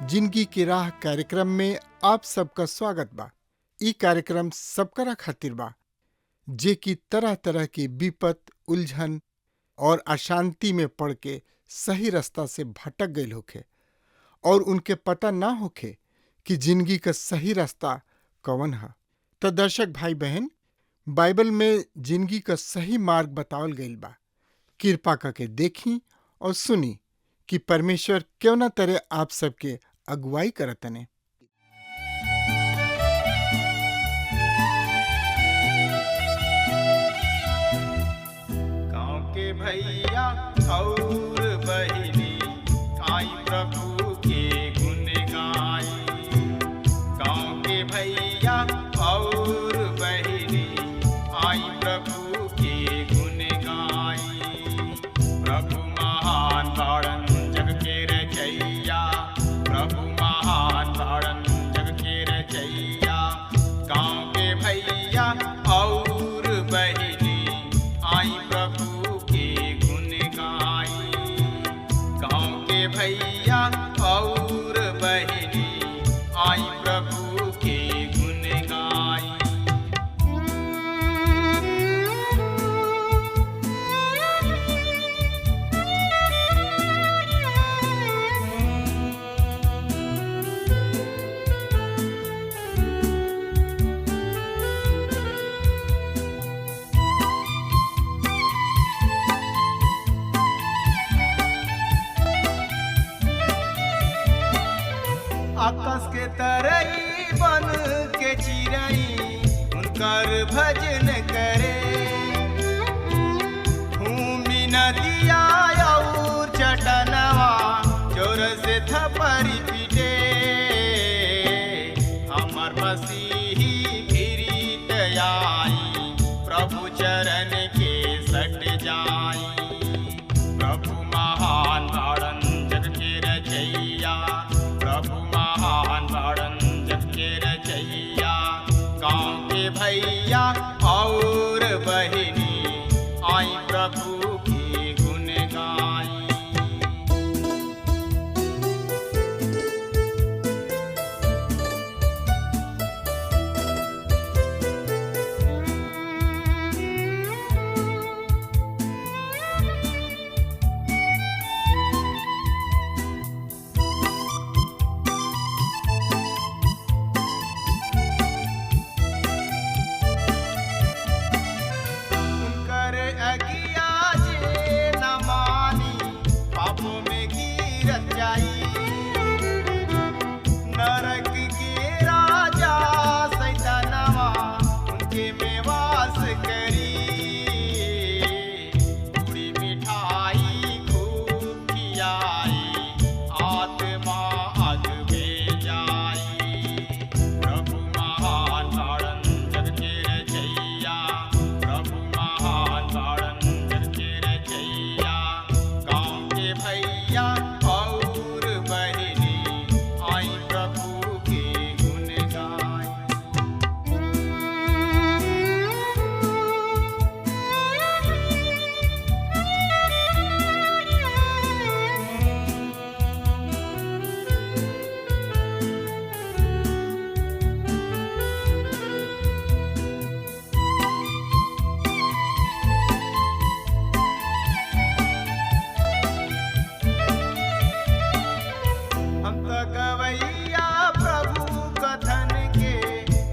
जिंदगी की राह कार्यक्रम में आप सबका स्वागत बा। ई कार्यक्रम सबकरा खातिर बा जे की तरह तरह की विपत, उलझन और अशांति में पड़ के सही रास्ता से भटक गईल होखे और उनके पता ना होखे कि जिंदगी का सही रास्ता कौन है। तो दर्शक भाई बहन, बाइबल में जिंदगी का सही मार्ग बतावल गईल बा। कृपा करके देखी और सुनी कि परमेश्वर क्यों ना तरह आप सबके अगुवाई करतने। गाँव के भैया और बहिनी आई प्रभु के गुण गाई। गाँव के भैया और बहिनी आई प्रभु के गुण गाई। प्रभु महान बाड़न जग के रचैया, प्रभु महान बाड़न जग के रचैया। गाँव के भैया और बहिनी आई प्रभु के गुण गाई। गाँव के भैया और बहिनी आई प्रभु के गुण गाई। आकाश के तरई बन के चिरई उनकर भजन करे। भूमि नदिया और चटनवा जोर से थपरी पीटे। हमर मसीही फिरीत आई, प्रभु चरण के सट जाई। प्रभु महान बाड़न जग के रचैया, प्रभु महान बाड़न जग के रचैया। गाँव के भैया और बहिनी आई प्रभु के गुण गाई। उनकर अगिया जे न मानी पापों में गिरत जाई। नरक के राजा सैतानवा उनके में वास करी। पूरी मिठाई खूब खियाई, आत्मा अग में जाई। प्रभु महान बाड़न जग के रचैया, प्रभु महान बाड़न जग के रचैया। गाँव के भैया और बहिनी आई प्रभु के गुण गाई। हम तो गवैया प्रभु कथन के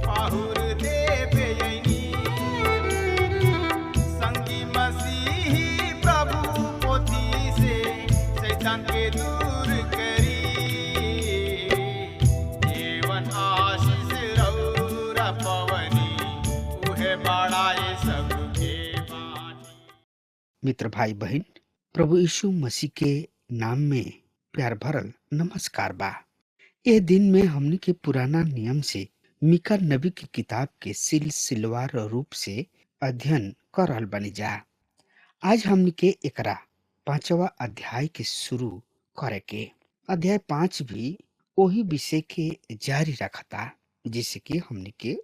पाहुर देवे यनी। संगी मसीही प्रभु पोथी से शैतान के दूर करी। जीवन आशीष रौरा पवनी उहे बड़ाए सबके बाटी। मित्र भाई बहन, प्रभु यीशु मसीह के नाम में प्यार भरल नमस्कार बा। यह दिन में हमनी के पुराना नियम से मिका नबी की किताब के सिलसिलेवार रूप से अध्ययन कर रहल बनी जा। आज हमनी के एकरा 5वां अध्याय के शुरू करे के। अध्याय 5 भी वही विषय के जारी रखता जिसे कि हमनी के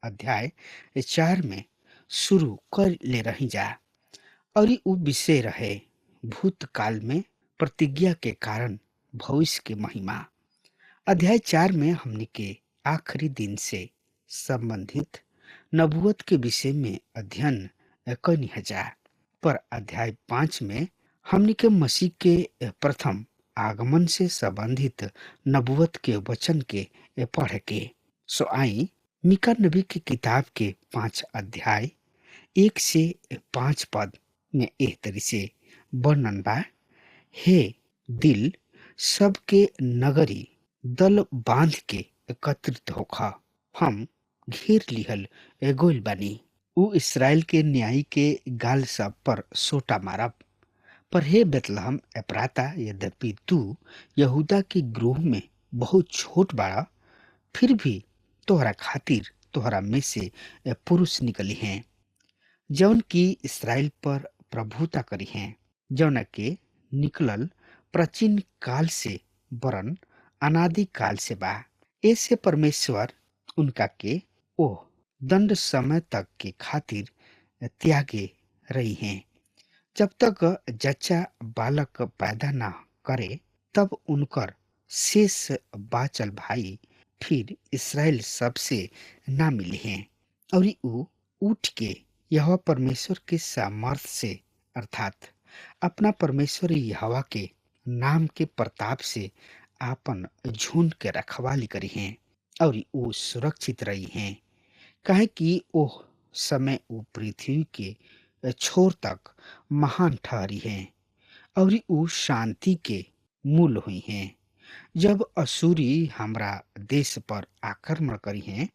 अध्याय 4 में शुरू कर ले रही जा। और उ विषय रहे भूतकाल में प्रतिज्ञा के कारण भविष्य के महिमा। अध्याय 4 में हमने के आखिरी दिन से संबंधित नबूवत के विषय में अध्ययन करनी है जा। पर अध्याय 5 में हमने के मसीह के प्रथम आगमन से संबंधित नबूवत के वचन के पढ़ के। सो आई मिका नबी की किताब के 5 अध्याय 1 से 5 पद में एह तरी से वर्णन बा। हे दिल सबके नगरी दल बांध के एकत्रित होखा, हम घेर लिहल गोइल बानी। उ इसराइल के न्याय के गाल सब पर सोटा मारब। पर हे बेतलहम एप्राता, यद्यपि तू यहूदा के ग्रोह में बहुत छोट बाड़ा, फिर भी तोहरा खातिर तोहरा में से पुरुष निकली हैं जौन की इसराइल पर प्रभुता करी हैं, जौन के निकलल प्राचीन काल से वरन अनादि काल से बा। ऐसे परमेश्वर उनका के ओ दंड समय तक के खातिर त्यागे रही हैं। जब तक जच्चा बालक पैदा ना करे तब उनकर शेष बाचल भाई फिर इसराइल सबसे ना मिले हैं। और उ उठ के यह परमेश्वर के सामर्थ से अर्थात अपना परमेश्वर यहोवा के नाम के प्रताप से आपन झुंड के रखवाली करी हैं और वो सुरक्षित रही हैं। काहे कि ओह समय वो पृथ्वी के छोर तक महान ठहरी हैं और वो शांति के मूल हुई हैं। जब असुरी हमरा देश पर आक्रमण करी हैं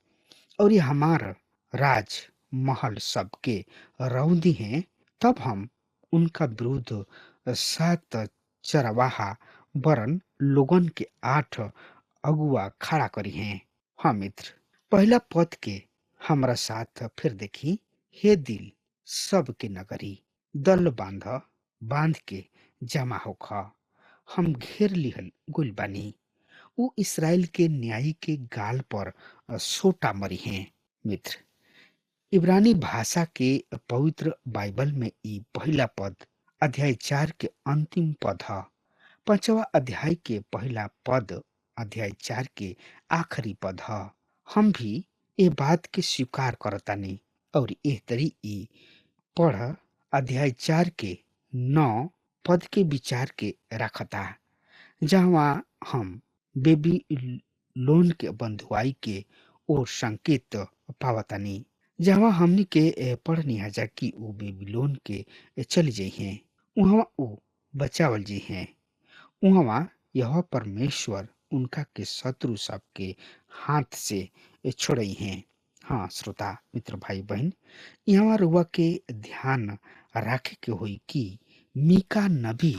और ये हमार राज महल सबके रौंदी हैं, तब हम उनका विरुद्ध 7 चरवाहा वरन लोगन के 8 अगुआ खड़ा करी हैं। हाँ मित्र, पहला पद के हमरा साथ फिर देखी। हे दिल सब के नगरी दल बांध के जमा होखा, हम घेर लिहल गुल बानी। उ इसराइल के न्याय के गाल पर सोटा मरी हैं। मित्र, इब्रानी भाषा के पवित्र बाइबल में ई पहला पद अध्याय 4 के अंतिम पद है। 5वां अध्याय के पहला पद अध्याय 4 के आखिरी पद है। हम भी ये बात के स्वीकार करतानी और एह तरी ई पढ़ अध्याय 4 के 9 पद के विचार के रखता, जहाँ हम बेबी लोन के बंधुआई के ओर संकेत पावतानी, जहाँ हमनी के पढ़नी हजा कि वो बेबीलोन के चल जाइ हैं, वहाँ वो बचावल जी हैं। वहाँ यह परमेश्वर उनका के शत्रु सब के हाथ से छोड़ई हैं। हाँ श्रोता मित्र भाई बहन, यहाँ रुआ के ध्यान रखे के होई कि मीका नबी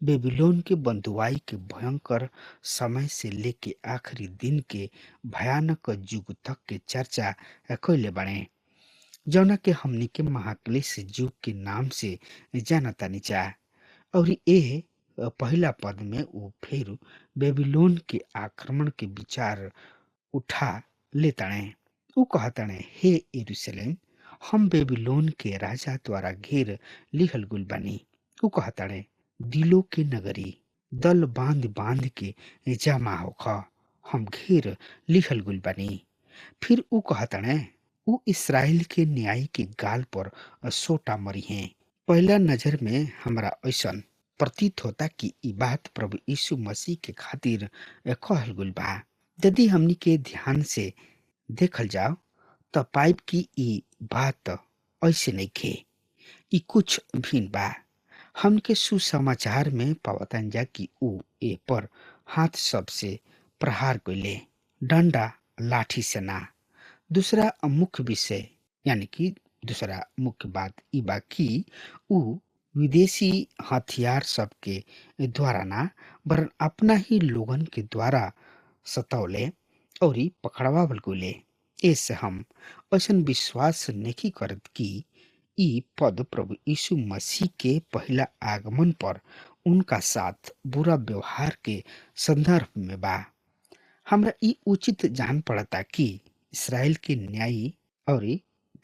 बेबीलोन के बंधुआई के भयंकर समय से लेके आखिरी दिन के भयानक युग तक के चर्चा कैले बने, जौना के हमनी के महाक्लेश युग के नाम से जानतानी चा। और ये पहला पद में वो फिर बेबीलोन के आक्रमण के विचार उठा लेताने। वो कहताने, हे यरूशलेम, हम बेबीलोन के राजा द्वारा घेर लिहल गुल बानी। वो कहताने, दिलों के नगरी दल बांध बांध के जमा होखा, हम घेर लिहल गुल बानी। फिर वो कहताने, वो इसराइल के न्याय के गाल पर सोटा मरी हैं। पहला नजर में हमरा ऐसन प्रतीत होता कि ई बात प्रभु यीशु मसीह के खातिर कहल गुल बा। यदि हमनी के ध्यान से देखल जाओ तो पाइप की ई बात ऐसे नहीं खे, ई कुछ भिन्न बा। हमके सुसमाचार में पावतन जा कि ऊ ए पर हाथ सबसे प्रहार कइले, डंडा लाठी से ना। दूसरा मुख्य विषय यानी कि दूसरा मुख्य बात ई बा कि ऊ विदेशी हथियार सबके द्वारा ना, वरन अपना ही लोगन के द्वारा सतौले और पकड़वावल गोले। ऐसे हम ऐसन विश्वास नहीं करत कि ई पद प्रभु यीशु मसीह के पहला आगमन पर उनका साथ बुरा व्यवहार के संदर्भ में बा। हमरा ई उचित जान पड़ता कि इसराइल के न्यायी और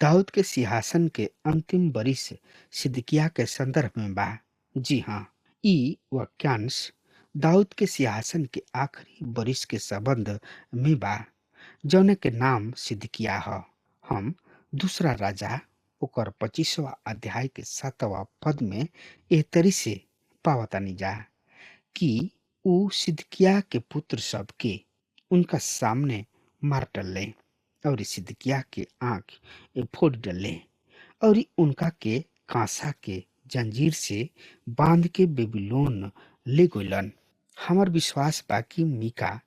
दाऊद के सिंहासन के अंतिम बरिस सिदकिया के संदर्भ में बा। जी हाँ, ई वाक्यांश दाऊद के सिंहासन के आखिरी बरिस के संबंध में बा, जौने के नाम सिदकिया ह। हम दूसरा राजा ओकर 25वां अध्याय के 7वां पद में एह तरी से पावतानी जा कि ऊ सिदकिया के पुत्र सब के उनका सामने मार डले और सिदकिया के आंख फोड़ डले और उनका के कांसा के जंजीर से बांध के बेबीलोन ले गइलन। हमार विश्वास बा कि मीका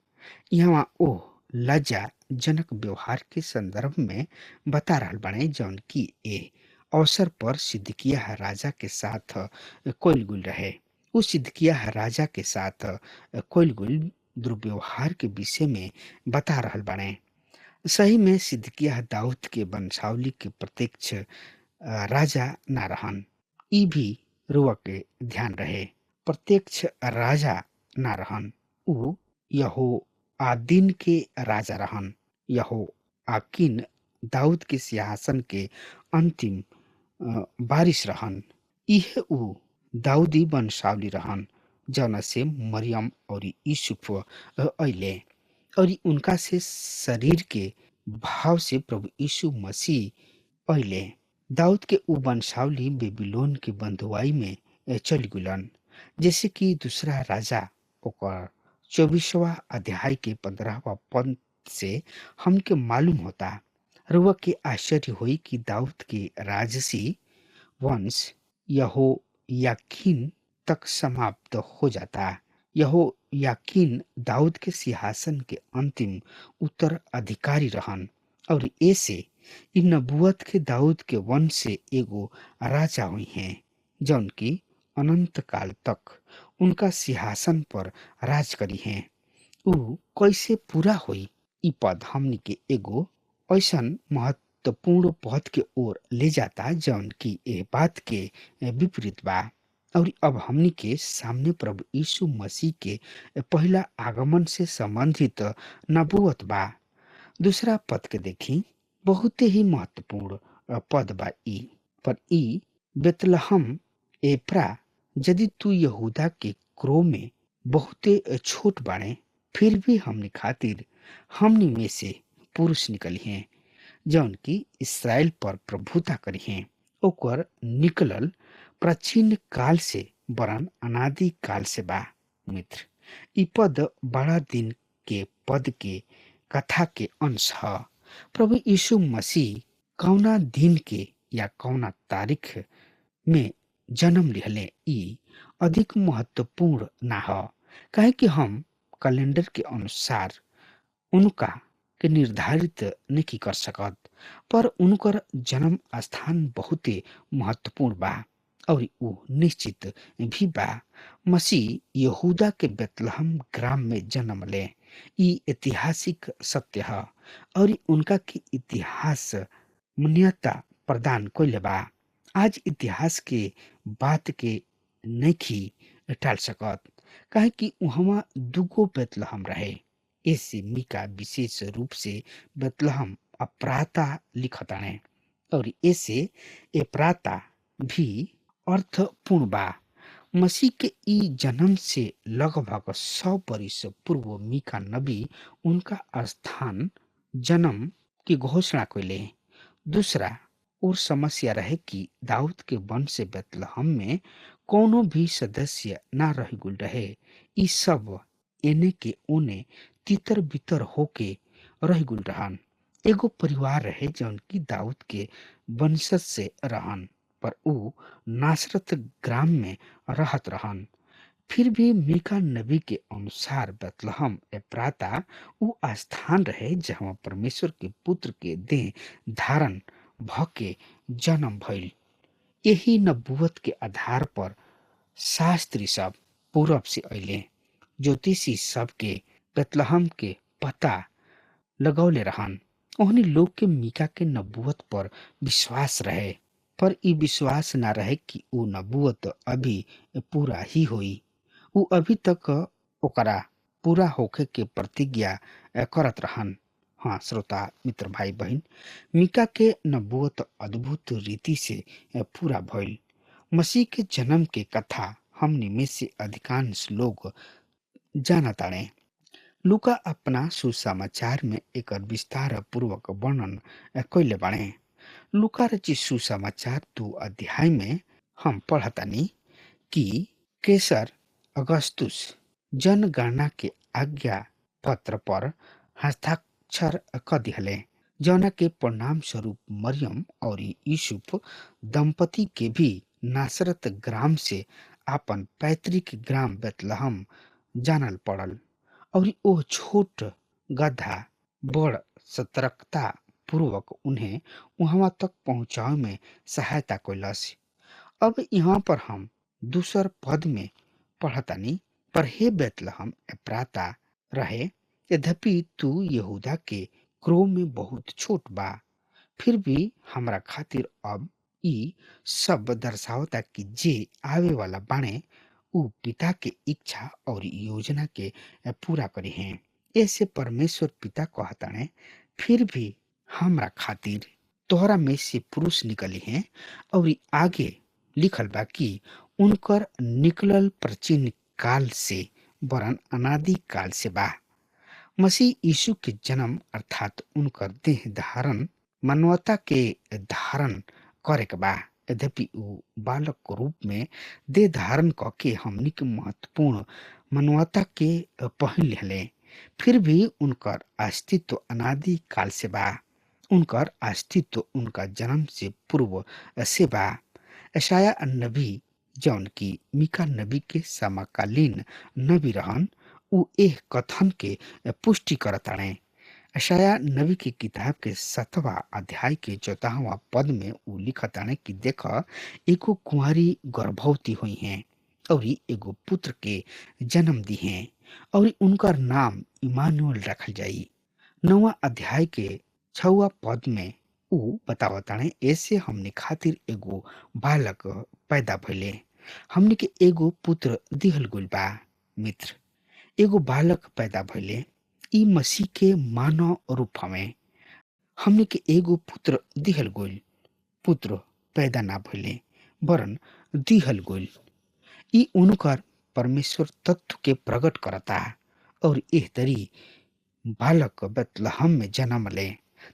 यहाँ ओ लज्जा जनक व्यवहार के संदर्भ में बता रहल बाड़े जौन की ए अवसर पर सिदकिया राजा के साथ कोइल गुल रहे। उस सिदकिया राजा के साथ कोइल गुल दुर्व्यवहार के विषय में बता रहल बाड़े। सही में सिदकिया दाऊद के वंशावली के प्रत्यक्ष राजा ना रहन। ई भी रुआ के ध्यान रहे, प्रत्यक्ष राजा ना रहन। ऊ यहो आदीन के राजा रहन। यहो आकिन दाऊद के सिंहासन के अंतिम बारिश रहन। इहे ऊ दाऊदी वंशावली रहन जौना से मरियम और यूसुफ अइले और उनका से शरीर के भाव से प्रभु यीशु मसीह अइले। दाऊद के ऊ वंशावली बेबीलोन के बंधुआई में चल गुलन, जैसे कि दूसरा राजा ओकर 24वां अध्याय के 15वां पद से हमके मालूम होता। रुआ के आश्चर्य हुई कि दाऊद के राजसी वंश यहो याकीन तक समाप्त हो जाता। यहो याकीन दाऊद के सिंहासन के अंतिम उत्तराधिकारी रहन और ऐसे इ नबुवत के दाऊद के वंश से एगो राजा हुई हैं जौन की अनंत काल तक उनका सिंहासन पर राज करी हैं। ऊ कैसे पूरा हुई? इ पद हमनी के एगो ऐसन महत्वपूर्ण पद के ओर ले जाता जौन की ए बात के विपरीत बा। और अब हमनी के सामने प्रभु यीशु मसीह के पहला आगमन से संबंधित नबूवत बा। दूसरा पद के देखी, बहुत ही महत्वपूर्ण पद बा ई। पर ई बेतलहम एफ्रा, यदि तू यहूदा के क्रो में बहुते छोट बाड़े, फिर भी हमनी खातिर हमनी में से पुरुष निकली हैं जौन की इसराइल पर प्रभुता करी हैं। ओकर निकलल प्राचीन काल से वरन अनादि काल से बा। मित्र, इ पद बड़ा दिन के पद के कथा के अंश ह। प्रभु यीशु मसीह कौना दिन के या कौना तारीख में जन्म लिहले ई अधिक महत्वपूर्ण ना ह, काहे कि हम कैलेंडर के अनुसार उनका के निर्धारित नहीं कर सकत। पर उनकर जन्म स्थान बहुते महत्वपूर्ण बा और ऊ निश्चित भी बा। मसीह यहूदा के बेतलहम ग्राम में जन्म ले, ई ऐतिहासिक सत्य है और उनका के इतिहास मान्यता प्रदान कइले बा। आज इतिहास के बात के नहीं टाल सकत, काहे कि वहाँ दुगो बेतलहम रहे। ऐसे मीका विशेष रूप से बेतलहम अप्राता लिखताने और ऐसे एप्राता भी अर्थपूर्ण बा। मसीह के ई जन्म से लगभग 100 वर्ष पूर्व मीका नबी उनका स्थान जन्म की घोषणा कइले। दूसरा और समस्या रहे कि दाऊद के वंश से बेतलहम में कोनो भी सदस्य ना रह गुल रहे। ई सब एने के ओने तितर बितर होके रह गुल रहन। एगो परिवार रहे जौन की दाऊद के वंशज से रहन, पर ऊ नासरत ग्राम में रहत रहन। फिर भी मीका नबी के अनुसार बेतलहम एप्राता ऊ स्थान रहे जहाँ परमेश्वर के पुत्र के देह धारण भके जन्म भइल। यही नबूवत के आधार पर शास्त्री सब पूरब से अइले, ज्योतिषी सब के बेतलहम के पता लगौले रहन। ओहनी लोग के मीका के नबूवत पर विश्वास रहे, पर ई विश्वास ना रहे कि ऊ नबूवत अभी पूरा ही होई। ऊ अभी तक ओकरा पूरा होखे के प्रतिज्ञा करत रहन। हाँ श्रोता मित्र भाई बहन, मीका के नबूवत अद्भुत रीति से पूरा भइल। मसीह के जन्म के कथा हमनी में से अधिकांश लोग जानताड़े। लूका अपना सुसमाचार में एकर विस्तार पूर्वक वर्णन कैले बाड़े। लूका रचित सुसमाचार 2 अध्याय में हम पढ़तानी कि कैसर अगस्तुस जनगणना के आज्ञा पत्र पर हस्ताक्षर क दिहले, जौना के परिणाम स्वरूप मरियम और यूसुफ दंपति के भी नासरत ग्राम से आपन पैतृक ग्राम बेतलहम जानल पड़ल। और ओ छोट गधा बड़ सतर्कता पूर्वक उन्हें वहां तक पहुंचावे में सहायता कैलस। अब यहाँ पर हम दूसर पद में पढ़तानी, पर हे बेतलहम एप्राता रहे, यद्यपि तू यहूदा के क्रोव में बहुत छोट बा, फिर भी हमरा खातिर अब ई सब दर्शावता कि जे आवे वाला बाणे ऊ पिता के इच्छा और योजना के पूरा करी हैं। ऐसे परमेश्वर पिता कहताने, फिर भी हमरा खातिर तोहरा में से पुरुष निकली हैं, और आगे लिखल बा कि उनकर निकलल प्राचीन काल से वरन अनादि काल से बा। मसीह यीशु के जन्म अर्थात उनकर देह धारण मानवता के धारण करे के बा। यद्यपि ऊ बालक के रूप में देह धारण करके हमनी के महत्वपूर्ण मानवता के पहन लेले, फिर भी उनकर अस्तित्व अनादि काल से बा। उनकर अस्तित्व उनका जन्म से पूर्व से बा। यशाया नबी जौन की मीका नबी के समकालीन नबी रहन, ऊ एह कथन के पुष्टि करताणे। यशाया नबी की किताब के 7वां अध्याय के 14वां पद में ऊ लिखताणे कि देख, एगो कुंवारी गर्भवती हुई हैं और एगो पुत्र के जन्म दी हैं, और उनकर नाम इमानुएल रखल जाई। 9वां अध्याय के 6वां पद में ऊ बतावताणे, ऐसे हमने खातिर एगो बालक पैदा भइले, हमने के एगो पुत्र दिहल गुल बा। मित्र, एगो बालक पैदा भइले ई मसीह के मानव रूप हमें। हमने के एगो पुत्र दिहल गोल, पुत्र पैदा ना भइले वरन दिहल गोल। ई उनकर परमेश्वर तत्व के प्रकट करता, और एह तरी बालक बेतलहम में जन्म ले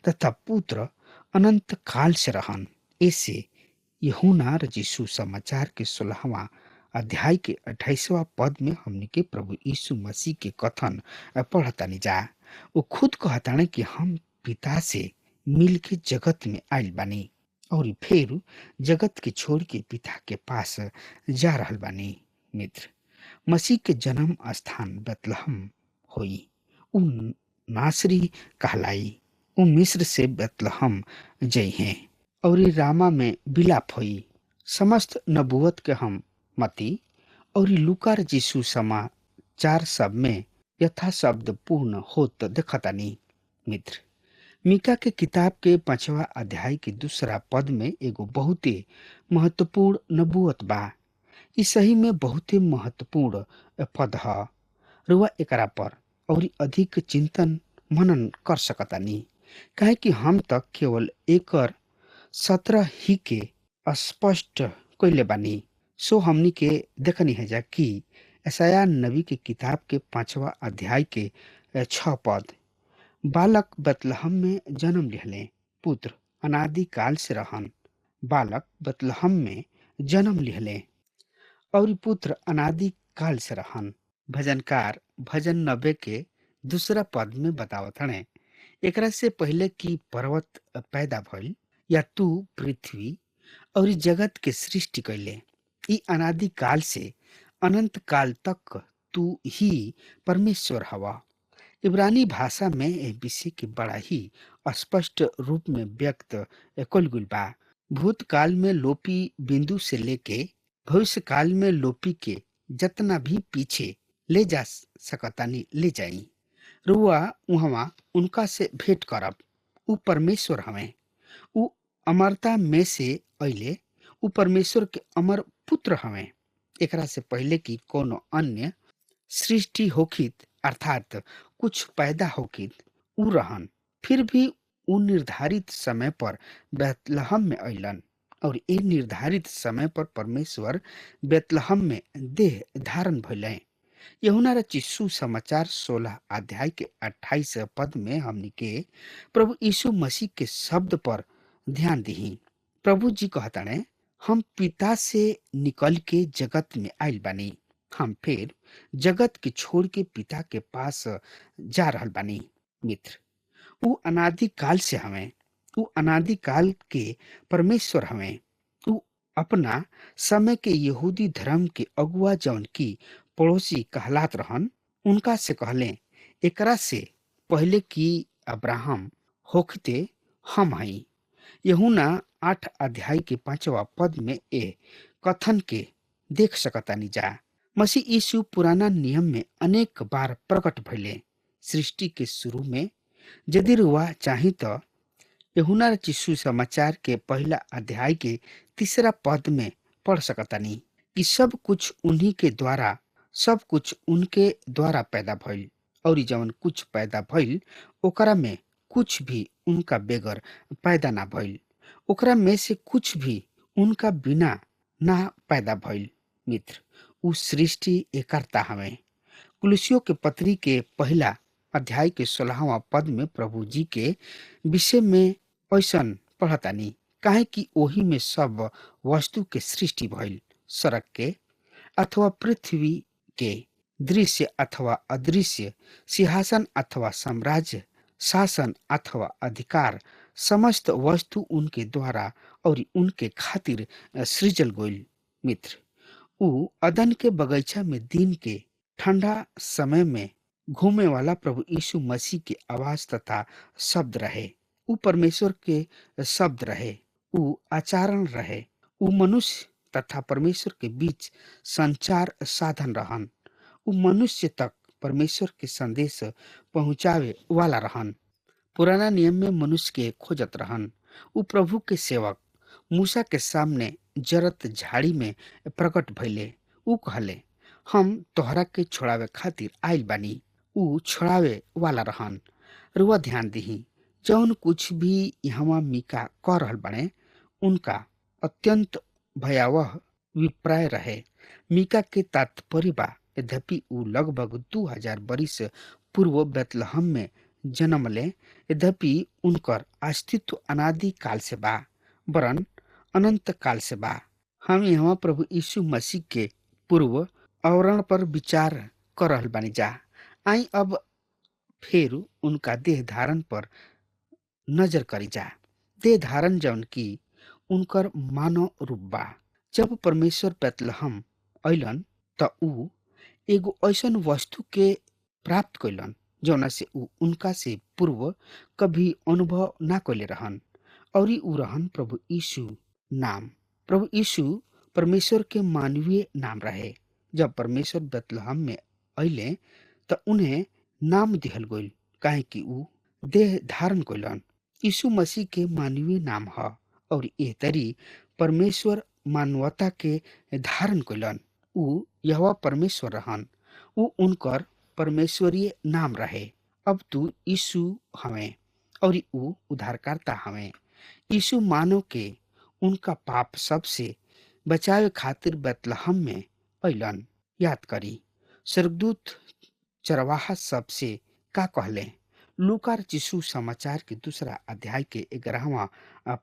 तथा पुत्र अनंत काल से रहन। ऐसे यूहन्ना रचित सुसमाचार के 16वां अध्याय के 28वां पद में हमने के प्रभु यीशु मसीह के कथन पढ़तानी जा। वो खुद कहताने कि हम पिता से मिल के जगत में आइल बानी, और फिर जगत के छोड़ के पिता के पास जा रहल बानी। मित्र, मसीह के जन्म स्थान बेतलहम होई। उ नासरी कहलाई। उ मिस्र से बेतलहम जई हैं, और रामा में बिलाप होई। समस्त नबूवत के हम मती और लूका रचित सुसमाचार सब में यथा शब्द पूर्ण होत देखतानी। मित्र, मीका के किताब के 5वां अध्याय के 2 पद में एगो बहुते महत्वपूर्ण नबूवत बा। ई सही में बहुते महत्वपूर्ण पद ह। रुआ एकरा पर और अधिक चिंतन मनन कर सकतानी, काहे कि हम तक केवल एकर 17 ही के स्पष्ट कइले बानी। सो हमनी के देखनी है जा कि यशाया नबी के किताब के 5वां अध्याय के 6 पद, बालक बेतलहम में जन्म लिहले, पुत्र अनादि काल से रहन। बालक बेतलहम में जन्म लिहले और पुत्र अनादि काल से रहन। भजनकार भजन 90 के 2 पद में बतावत हणे, एकरा से पहले कि पर्वत पैदा भइल या तू पृथ्वी और जगत के सृष्टि कैले, ई अनादि काल से अनंत काल तक तू ही परमेश्वर हवा। इब्रानी भाषा में यह विषय के बड़ा ही स्पष्ट रूप में व्यक्त कइल गइल बा। भूतकाल में लोपी बिंदु से लेके भविष्य काल में लोपी के जतना भी पीछे ले जा सकतानी ले जाई। रुआ उहवा उनका से भेंट करब। उ परमेश्वर हमें, उ अमरता में से अइले, उ परमेश्वर के अमर पुत्र हमें। एकरा से पहले कि कोनो अन्य सृष्टि होखित अर्थात कुछ पैदा होखित उ रहन। फिर भी उ निर्धारित समय पर बेतलहम में अइलन और ए निर्धारित समय पर परमेश्वर बेतलहम में देह धारण भइले। यूहन्ना रचित सुसमाचार 16 अध्याय के 28 पद में हमनी के प्रभु यीशु मसीह के शब्द पर ध्यान दही। प्रभु जी कहताने, हम पिता से निकल के जगत में आइल बानी, हम फिर जगत के छोड़ के पिता के पास जा रहल बानी। मित्र, उ अनादि काल से हमें, उ अनादि काल के परमेश्वर हमें। उ अपना समय के यहूदी धर्म के अगुआ जौन की पड़ोसी कहलात रहन, उनका से कहले, एकरा से पहले कि अब्राहम होखते हम हई। यूहन्ना 8 अध्याय के 5वां पद में ए कथन के देख सकतानी जा। मसीह यीशु पुराना नियम में अनेक बार प्रकट भइले। सृष्टि के शुरू में यदि रुआ चाही तो यूहन्ना रचित सुसमाचार के पहला अध्याय के 3 पद में पढ़ सकतानी कि सब कुछ उन्हीं के द्वारा, सब कुछ उनके द्वारा पैदा भइल और जवन कुछ पैदा भइल ओकरा में कुछ भी उनका बेगर पैदा ना भइल। ओकरा में से कुछ भी उनका बिना ना पैदा भइल। मित्र, उ सृष्टि एकर्ता हमें। कुलुसियों के पत्री के पहला अध्याय के 16वां पद में प्रभु जी के विषय में ऐसन पढ़तानी, काहे कि ओही में सब वस्तु के सृष्टि भइल, सड़क के अथवा पृथ्वी के, दृश्य अथवा अदृश्य, सिंहासन अथवा साम्राज्य, शासन अथवा अधिकार, समस्त वस्तु उनके द्वारा और उनके खातिर सृजल गइल। मित्र, उ अदन के बगीचा में दिन के ठंडा समय में घूमे वाला प्रभु यीशु मसीह के आवाज तथा शब्द रहे। उ परमेश्वर के शब्द रहे, उ आचरण रहे, उ मनुष्य तथा परमेश्वर के बीच संचार साधन रहन। उ मनुष्य तक परमेश्वर के संदेश पहुंचावे वाला रहन। पुराना नियम में मनुष्य के खोजत रहन। उ प्रभु के सेवक मूसा के सामने जरत झाड़ी में प्रकट भइले। उ कहले, हम तोहरा के छोड़ावे खातिर आइल बानी। उ छोड़ावे वाला रहन। रुआ ध्यान दिही, जौन कुछ भी यहाँ मीका कह रहल बाने उनका अत्यंत भयावह विप्राय रहे। मीका के तात्पर्य बा, यद्यपि उ लगभग 2000 बरिस पूर्व बेतलहम में जन्म ले, यद्यपि उनकर अस्तित्व अनादि काल से बा, वरन अनंत काल से बा। हम यहाँ प्रभु यीशु मसीह के पूर्व आवरण पर विचार कर रहल बानी जा। आई अब फिर उनका देह धारण पर नजर करी जा। देह धारण जौन की उनकर मानव रूप बा। जब परमेश्वर बेतलहम अइलन त उ एगो ऐसन वस्तु के प्राप्त कैलन जौना से उ उनका से पूर्व कभी अनुभव ना कैले रहन, और उ रहन प्रभु यीशु नाम। प्रभु यीशु परमेश्वर के मानवीय नाम रहे। जब परमेश्वर बेतलहम में अइले त उन्हें नाम दिहल गइल, काहे कि उ देह धारण कैलन। यीशु मसीह के मानवीय नाम ह और एह तरी परमेश्वर मानवता के धारण कैलन। उ यहोवा परमेश्वर रहन। उ उनकर परमेश्वरीय नाम रहे। अब तू यीशु हमें और उ उद्धारकर्ता हमें। यीशु मानव के उनका पाप सब से बचावे खातिर बेतलहम में अइलन। याद करी, स्वर्गदूत चरवाहा सब से का कहले। लूका रचित समाचार के 2 अध्याय के 11वां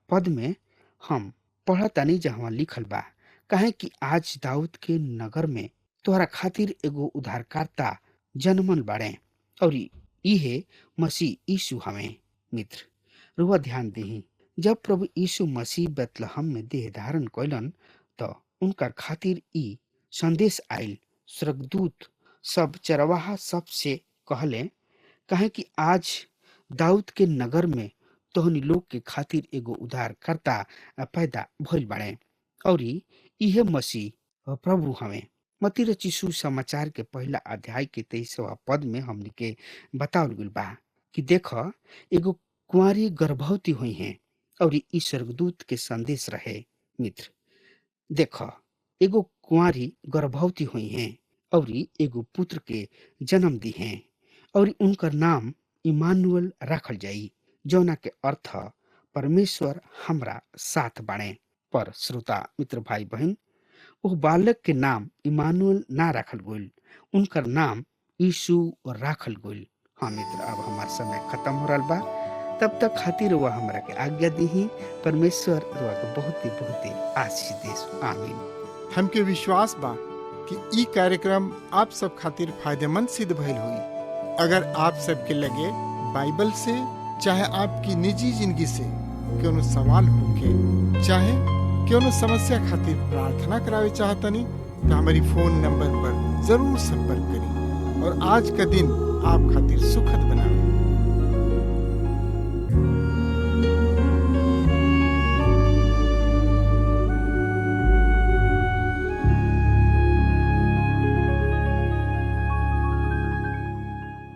पद में हम पढ़तानी, जहाँ लिखल बा, काहे कि आज दाऊद के नगर में तोहरा खातिर एगो उद्धारकर्ता जन्मल बाड़े और इहे मसीह यीशु हमें। मित्र, रुआ ध्यान देही, जब प्रभु यीशु मसीह बेतलहम में देह धारण कैलन तो उनका खातिर ई संदेश आइल। स्वर्गदूत सब चरवाहा सब से कहले, काहे कि आज दाऊद के नगर में तोहनी लोग के खातिर एगो उद्धारकर्ता पैदा भइल बाड़े और इहे मसीह प्रभु हमें। मती रची सुसमाचार के पहला अध्याय के 23वां पद में हमनी के बतावल गइल बा कि देख एगो कुंवारी गर्भवती हुई है और ई स्वर्गदूत के संदेश रहे। मित्र देख एगो कुंवारी गर्भवती हुई है और एगो पुत्र के जन्म दी है और उनकर नाम इमानुएल रखल जाई, जौना के अर्थ परमेश्वर हमरा साथ बाणे। पर श्रोता मित्र भाई बहन, वो बालक के नाम इमानुएल ना रखल गइल, उनकर नाम यीशु राखल गइल। हाँ मित्र, अब हमार समय खत्म हो रहा बा। तब तक खातिर वह हमरा के आज्ञा दी। परमेश्वर रुआ के बहुत ही आशीष देस। आमीन। हमके विश्वास बा कि ई कार्यक्रम आप सब खातिर फायदेमंद सिद्ध भइल हुई। अगर आप सबके लगे बाइबल से चाहे आपकी निजी जिंदगी से कोनो सवाल होके चाहे कोनो समस्या खातिर प्रार्थना करावे चाहतनी तो हमारी फोन नंबर पर जरूर संपर्क करें और आज का दिन आप खातिर शुभ